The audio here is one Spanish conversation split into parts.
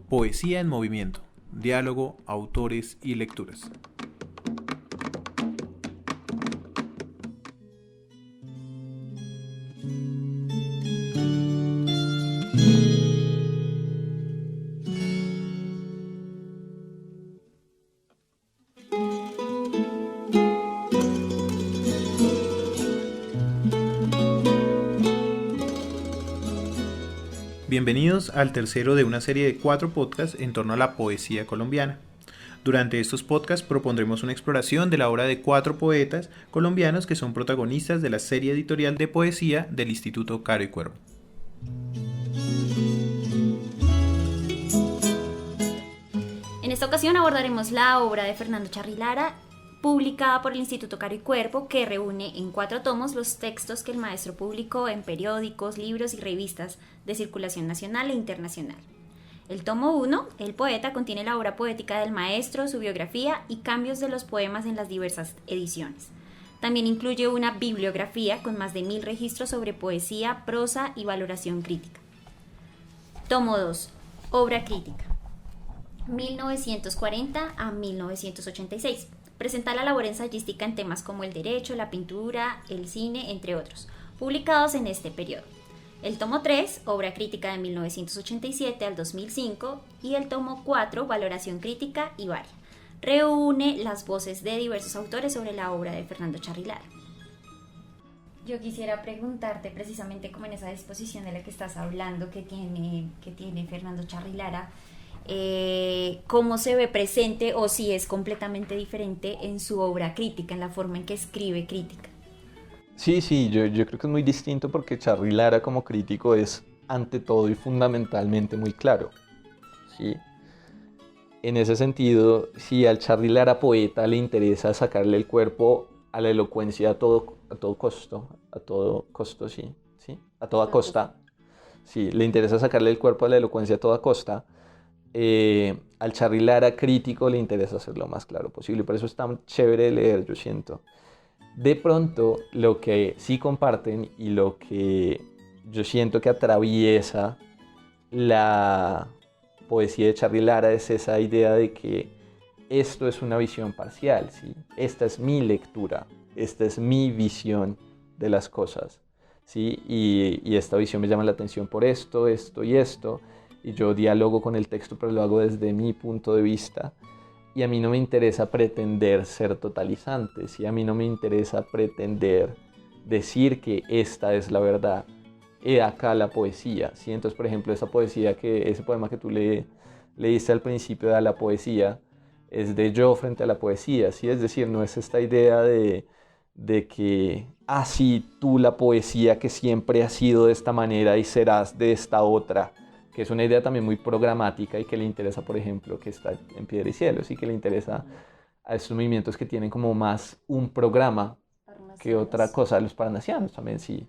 Poesía en movimiento, diálogo, autores y lecturas. Bienvenidos al tercero de una serie de 4 podcasts en torno a la poesía colombiana. Durante estos podcasts propondremos una exploración de la obra de 4 poetas colombianos que son protagonistas de la serie editorial de poesía del Instituto Caro y Cuervo. En esta ocasión abordaremos la obra de Fernando Charri Lara, publicada por el Instituto Caro y Cuervo, que reúne en 4 tomos los textos que el maestro publicó en periódicos, libros y revistas de circulación nacional e internacional. El tomo 1, El poeta, contiene la obra poética del maestro, su biografía y cambios de los poemas en las diversas ediciones. También incluye una bibliografía con más de 1000 registros sobre poesía, prosa y valoración crítica. Tomo 2, Obra crítica, 1940 a 1986. Presenta la labor ensayística en temas como el derecho, la pintura, el cine, entre otros, publicados en este periodo. El tomo 3, Obra crítica de 1987 al 2005, y el tomo 4, Valoración crítica y varia. Reúne las voces de diversos autores sobre la obra de Fernando Charri Lara. Yo quisiera preguntarte, precisamente como en esa disposición de la que estás hablando que tiene Fernando Charri Lara, cómo se ve presente o si es completamente diferente en su obra crítica, en la forma en que escribe crítica. Sí, yo creo que es muy distinto porque Charri Lara como crítico es ante todo y fundamentalmente muy claro, ¿sí? En ese sentido, si al Charri Lara poeta le interesa sacarle el cuerpo a la elocuencia a todo costo, sí, a toda costa, sí, le interesa sacarle el cuerpo a la elocuencia a toda costa. Al Charri Lara crítico le interesa hacerlo lo más claro posible, por eso es tan chévere de leer, yo siento. De pronto, lo que sí comparten y lo que yo siento que atraviesa la poesía de Charri Lara es esa idea de que esto es una visión parcial, ¿sí? Esta es mi lectura, esta es mi visión de las cosas, ¿sí? Y esta visión me llama la atención por esto y esto, y yo dialogo con el texto, pero lo hago desde mi punto de vista. Y a mí no me interesa pretender ser totalizante, ¿sí? A mí no me interesa pretender decir que esta es la verdad. He acá la poesía, ¿sí? Entonces, por ejemplo, ese poema que tú leíste al principio de la poesía, es de yo frente a la poesía, ¿sí? Es decir, no es esta idea de que, sí, tú la poesía que siempre has sido de esta manera y serás de esta otra, que es una idea también muy programática y que le interesa, por ejemplo, que está en Piedra y Cielo, sí, que le interesa a estos movimientos que tienen como más un programa que otra cosa, los parnasianos también, sí,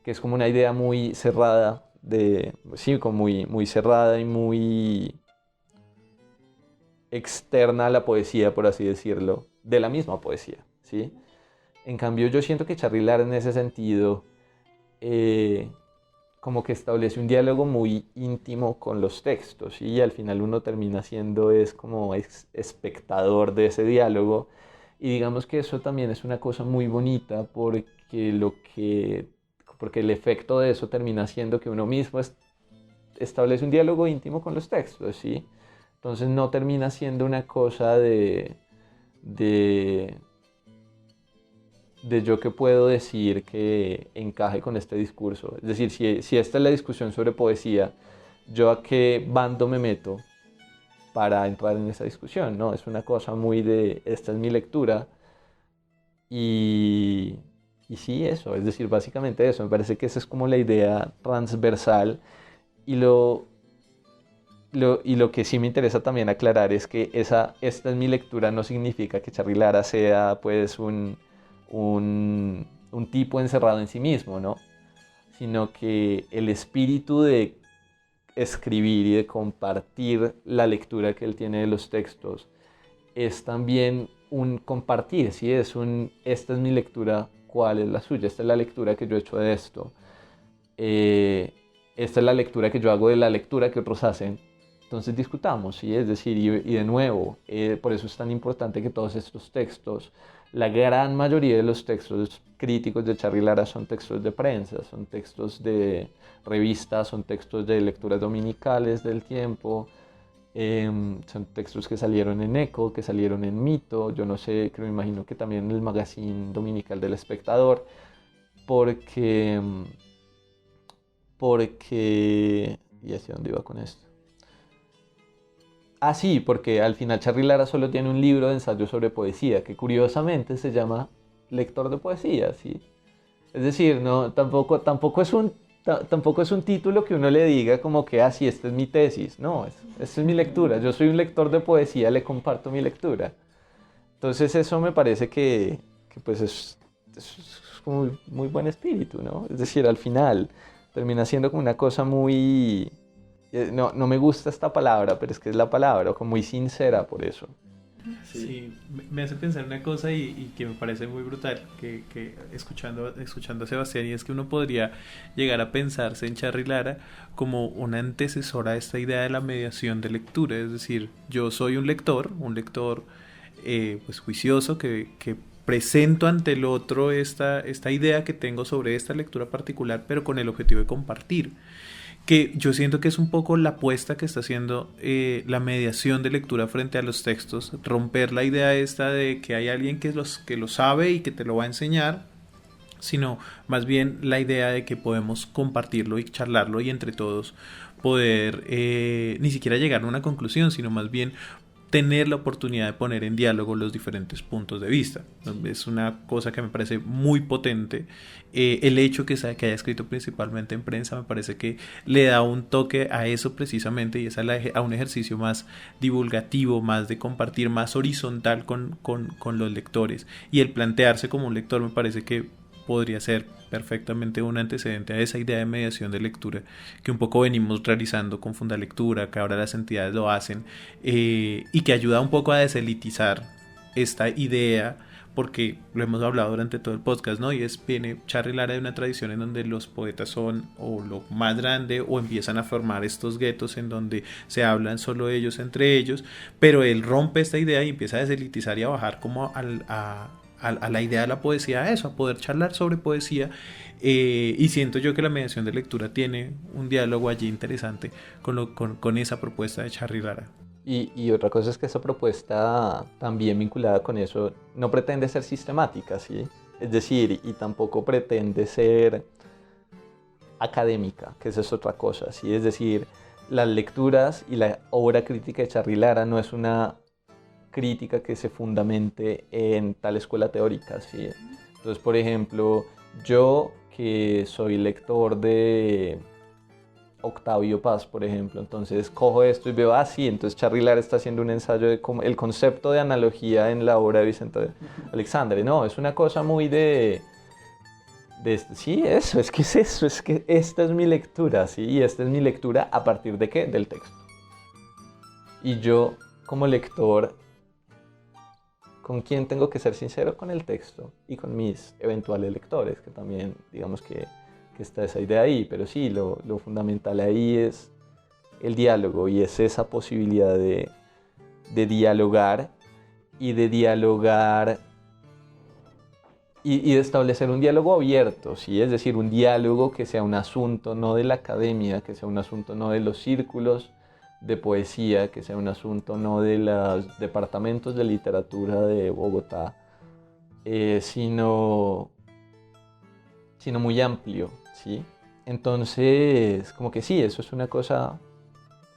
que es como una idea muy cerrada, como muy cerrada y muy externa a la poesía, por así decirlo, de la misma poesía, ¿sí? En cambio, yo siento que Charri Lara en ese sentido como que establece un diálogo muy íntimo con los textos, ¿sí? Y al final uno termina siendo como espectador de ese diálogo, y digamos que eso también es una cosa muy bonita porque el efecto de eso termina siendo que uno mismo establece un diálogo íntimo con los textos, ¿sí? Entonces no termina siendo una cosa de yo que puedo decir que encaje con este discurso. Es decir, si esta es la discusión sobre poesía, ¿yo a qué bando me meto para entrar en esa discusión? ¿No? Es una cosa muy de, esta es mi lectura y sí, eso, es decir, básicamente eso. Me parece que esa es como la idea transversal, y lo que sí me interesa también aclarar es que esta es mi lectura no significa que Charri Lara sea pues un tipo encerrado en sí mismo, ¿no? Sino que el espíritu de escribir y de compartir la lectura que él tiene de los textos es también un compartir, ¿sí? Esta es mi lectura, ¿cuál es la suya? Esta es la lectura que yo he hecho de esto. Esta es la lectura que yo hago de la lectura que otros hacen. entonces discutamos, ¿sí? Es decir, y de nuevo, por eso es tan importante que todos estos textos, la gran mayoría de los textos críticos de Charly Lara son textos de prensa, son textos de revistas, son textos de lecturas dominicales del tiempo, son textos que salieron en Eco, que salieron en Mito, yo no sé, creo, me imagino que también en el magazine dominical del Espectador, porque, ¿y hacia dónde iba con esto? Ah, sí, porque al final Charly Lara solo tiene un libro de ensayo sobre poesía, que curiosamente se llama Lector de Poesía, ¿sí? Es decir, no, tampoco es un título que uno le diga como que, ah, sí, esta es mi tesis. No, esta es mi lectura. Yo soy un lector de poesía, le comparto mi lectura. Entonces eso me parece que pues es como muy buen espíritu, ¿no? Es decir, al final termina siendo como una cosa muy... no me gusta esta palabra, pero es que es la palabra, como muy sincera por eso. Sí, me hace pensar una cosa y que me parece muy brutal, que escuchando a Sebastián, y es que uno podría llegar a pensarse en Charly Lara como una antecesora a esta idea de la mediación de lectura. Es decir, yo soy un lector pues juicioso que presento ante el otro esta idea que tengo sobre esta lectura particular, pero con el objetivo de compartir, que yo siento que es un poco la apuesta que está haciendo la mediación de lectura frente a los textos, romper la idea esta de que hay alguien que lo sabe y que te lo va a enseñar, sino más bien la idea de que podemos compartirlo y charlarlo y entre todos poder ni siquiera llegar a una conclusión, sino más bien tener la oportunidad de poner en diálogo los diferentes puntos de vista. Es una cosa que me parece muy potente. El hecho que haya escrito principalmente en prensa me parece que le da un toque a eso precisamente, y es a un ejercicio más divulgativo, más de compartir, más horizontal con los lectores. Y el plantearse como un lector me parece que podría ser perfectamente un antecedente a esa idea de mediación de lectura que un poco venimos realizando con Fundalectura, que ahora las entidades lo hacen, y que ayuda un poco a deselitizar esta idea, porque lo hemos hablado durante todo el podcast, ¿no? Y viene Charly Lara de una tradición en donde los poetas son o lo más grande, o empiezan a formar estos guetos en donde se hablan solo ellos entre ellos, pero él rompe esta idea y empieza a deselitizar y a bajar como a la idea de la poesía, a eso, a poder charlar sobre poesía, y siento yo que la mediación de lectura tiene un diálogo allí interesante con esa propuesta de Charly Lara. Y otra cosa es que esa propuesta también vinculada con eso no pretende ser sistemática, ¿sí? Es decir, y tampoco pretende ser académica, que esa es otra cosa, ¿sí? Es decir, las lecturas y la obra crítica de Charly Lara no es una crítica que se fundamente en tal escuela teórica, ¿sí? Entonces, por ejemplo, yo que soy lector de Octavio Paz, por ejemplo, entonces cojo esto y veo, ah, sí, entonces Charly Lara está haciendo un ensayo de cómo, el concepto de analogía en la obra de Vicente Alexandre. No, es una cosa muy sí, eso, es que es eso, es que esta es mi lectura, ¿sí? Y esta es mi lectura a partir de ¿qué? Del texto. Y yo, como lector, ¿con quién tengo que ser sincero? Con el texto y con mis eventuales lectores, que también, digamos que está esa idea ahí, pero sí, lo fundamental ahí es el diálogo, y es esa posibilidad de dialogar y de dialogar y de establecer un diálogo abierto, ¿sí? Es decir, un diálogo que sea un asunto no de la academia, que sea un asunto no de los círculos de poesía, que sea un asunto no de los departamentos de literatura de Bogotá, sino muy amplio, ¿sí? Entonces, como que sí, eso es una cosa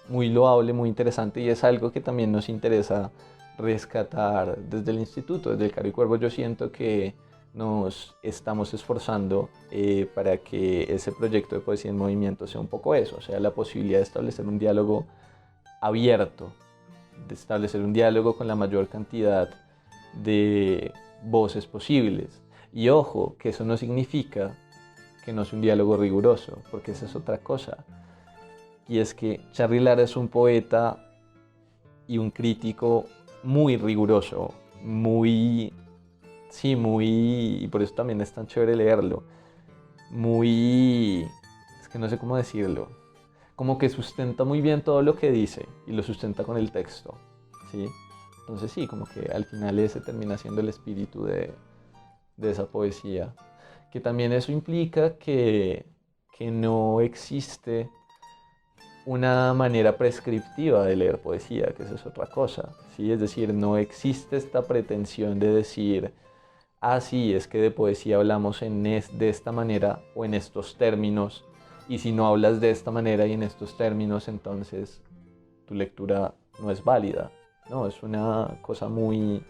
muy loable, muy interesante, y es algo que también nos interesa rescatar desde el instituto, desde el Caro y Cuervo. Yo siento que nos estamos esforzando para que ese proyecto de Poesía en Movimiento sea un poco eso, o sea, la posibilidad de establecer un diálogo abierto, de establecer un diálogo con la mayor cantidad de voces posibles. Y ojo, que eso no significa que no sea un diálogo riguroso, porque esa es otra cosa. Y es que Charly Lara es un poeta y un crítico muy riguroso, y por eso también es tan chévere leerlo, es que no sé cómo decirlo, como que sustenta muy bien todo lo que dice y lo sustenta con el texto, ¿sí? Entonces sí, como que al final ese termina siendo el espíritu de esa poesía. Que también eso implica que no existe una manera prescriptiva de leer poesía, que eso es otra cosa, ¿sí? Es decir, no existe esta pretensión de decir, ah, sí, es que de poesía hablamos de esta manera o en estos términos, y si no hablas de esta manera y en estos términos, entonces tu lectura no es válida. No, es una cosa muy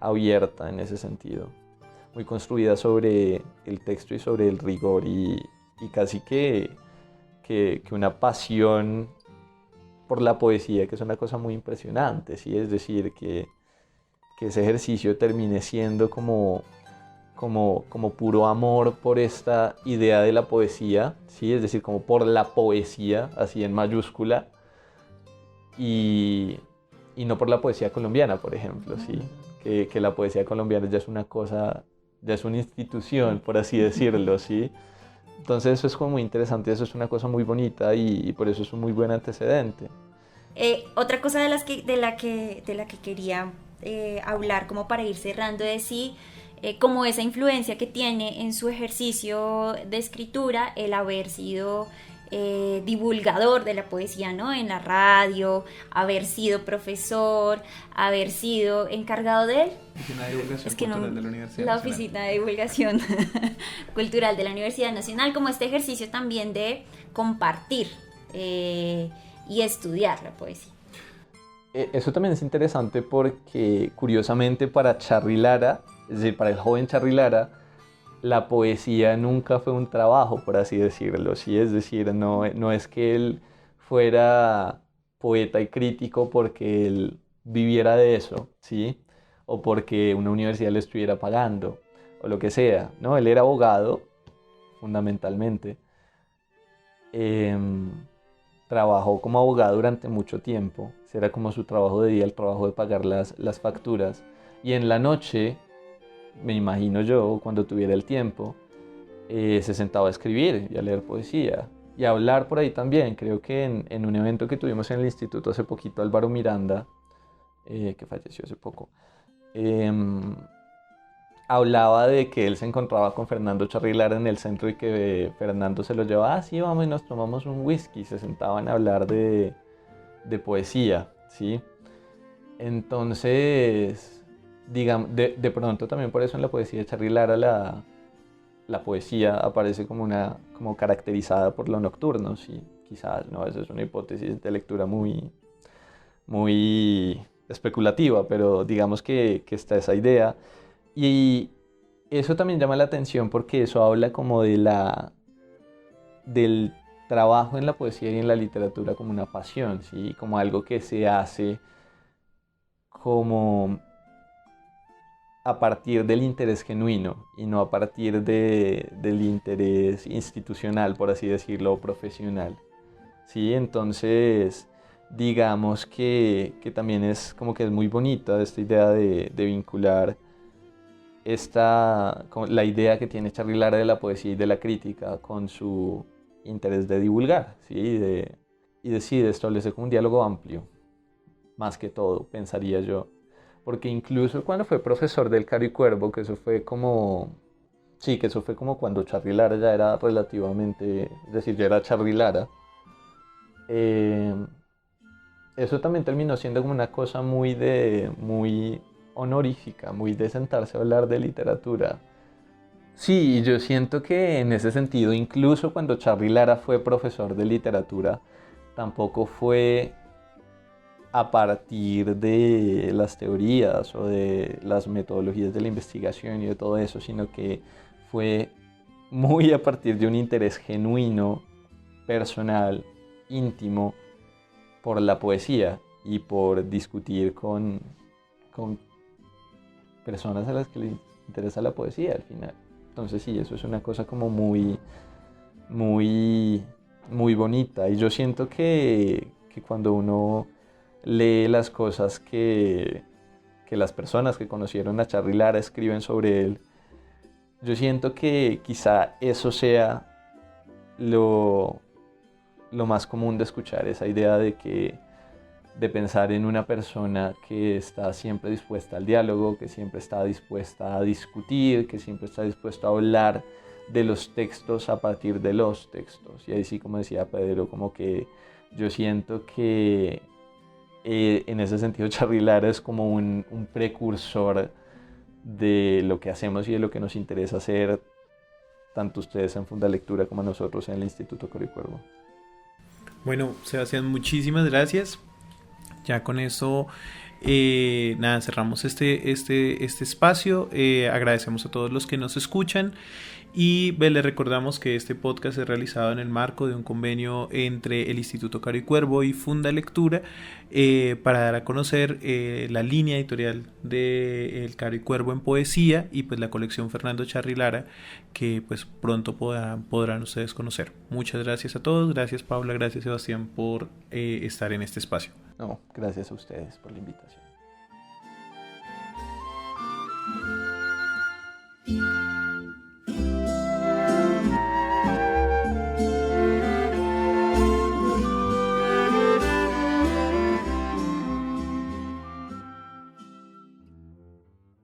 abierta en ese sentido, muy construida sobre el texto y sobre el rigor y casi que una pasión por la poesía, que es una cosa muy impresionante, ¿sí? Es decir, que ese ejercicio termine siendo como puro amor por esta idea de la poesía, ¿sí? Es decir, como por la poesía, así en mayúscula, y, y no por la poesía colombiana, por ejemplo, ¿sí? Que la poesía colombiana ya es una cosa, ya es una institución, por así decirlo, ¿sí? Entonces eso es como muy interesante, eso es una cosa muy bonita y por eso es un muy buen antecedente. Otra cosa de la que quería hablar como para ir cerrando es si como esa influencia que tiene en su ejercicio de escritura el haber sido divulgador de la poesía, ¿no? En la radio, haber sido profesor, haber sido encargado de él. Oficina de Divulgación Es que Cultural no, de la Universidad la Nacional. oficina de divulgación cultural de la Universidad Nacional, como este ejercicio también de compartir y estudiar la poesía. Eso también es interesante porque curiosamente para Charly Lara, es decir, para el joven Charly Lara, la poesía nunca fue un trabajo, por así decirlo, ¿sí? Es decir, no es que él fuera poeta y crítico porque él viviera de eso, ¿sí? O porque una universidad le estuviera pagando, o lo que sea, ¿no? Él era abogado, fundamentalmente. Em, Trabajó como abogado durante mucho tiempo, ese era como su trabajo de día, el trabajo de pagar las facturas, y en la noche, me imagino yo, cuando tuviera el tiempo, se sentaba a escribir y a leer poesía y a hablar por ahí también. Creo que en un evento que tuvimos en el instituto hace poquito, Álvaro Miranda, que falleció hace poco, em, hablaba de que él se encontraba con Fernando Charly Lara en el centro y que Fernando se lo llevaba, ah, sí, vamos y nos tomamos un whisky, se sentaban a hablar de poesía, ¿sí? Entonces, digamos, de pronto también por eso en la poesía de Charly Lara la poesía aparece como caracterizada por lo nocturno, ¿sí? Quizás, ¿no? Esa es una hipótesis de lectura muy especulativa, pero digamos que está esa idea. Y eso también llama la atención porque eso habla como del trabajo en la poesía y en la literatura como una pasión, ¿sí? Como algo que se hace como a partir del interés genuino y no a partir del interés institucional, por así decirlo, o profesional, ¿sí? Entonces, digamos que también es como que es muy bonita esta idea de vincular la idea que tiene Charly Lara de la poesía y de la crítica con su interés de divulgar, ¿sí? Y sí, de establecer como un diálogo amplio, más que todo, pensaría yo. Porque incluso cuando fue profesor del Caro y Cuervo, que eso fue como, sí, que eso fue como cuando Charly Lara ya era relativamente, es decir, ya era Charly Lara, eh, eso también terminó siendo como una cosa muy honorífica, muy de sentarse a hablar de literatura. Sí, yo siento que en ese sentido, incluso cuando Charly Lara fue profesor de literatura, tampoco fue a partir de las teorías o de las metodologías de la investigación y de todo eso, sino que fue muy a partir de un interés genuino, personal, íntimo, por la poesía y por discutir con personas a las que les interesa la poesía al final. Entonces sí, eso es una cosa como muy, muy bonita. Y yo siento que cuando uno lee las cosas que las personas que conocieron a Charly Lara escriben sobre él, yo siento que quizá eso sea lo lo más común de escuchar, esa idea de pensar en una persona que está siempre dispuesta al diálogo, que siempre está dispuesta a discutir, que siempre está dispuesta a hablar de los textos a partir de los textos. Y ahí sí, como decía Pedro, como que yo siento que en ese sentido Charly Lara es como un precursor de lo que hacemos y de lo que nos interesa hacer, tanto ustedes en Fundalectura como nosotros en el Instituto Coro y Cuervo. Bueno, Sebastián, muchísimas gracias. Ya con eso, nada, cerramos este espacio. Agradecemos a todos los que nos escuchan y les recordamos que este podcast es realizado en el marco de un convenio entre el Instituto Caro y Cuervo y Fundalectura para dar a conocer la línea editorial de El Caro y Cuervo en poesía y pues la colección Fernando Charly Lara, que pues pronto podrán ustedes conocer. Muchas gracias a todos, gracias Paula, gracias Sebastián por estar en este espacio. No, gracias a ustedes por la invitación.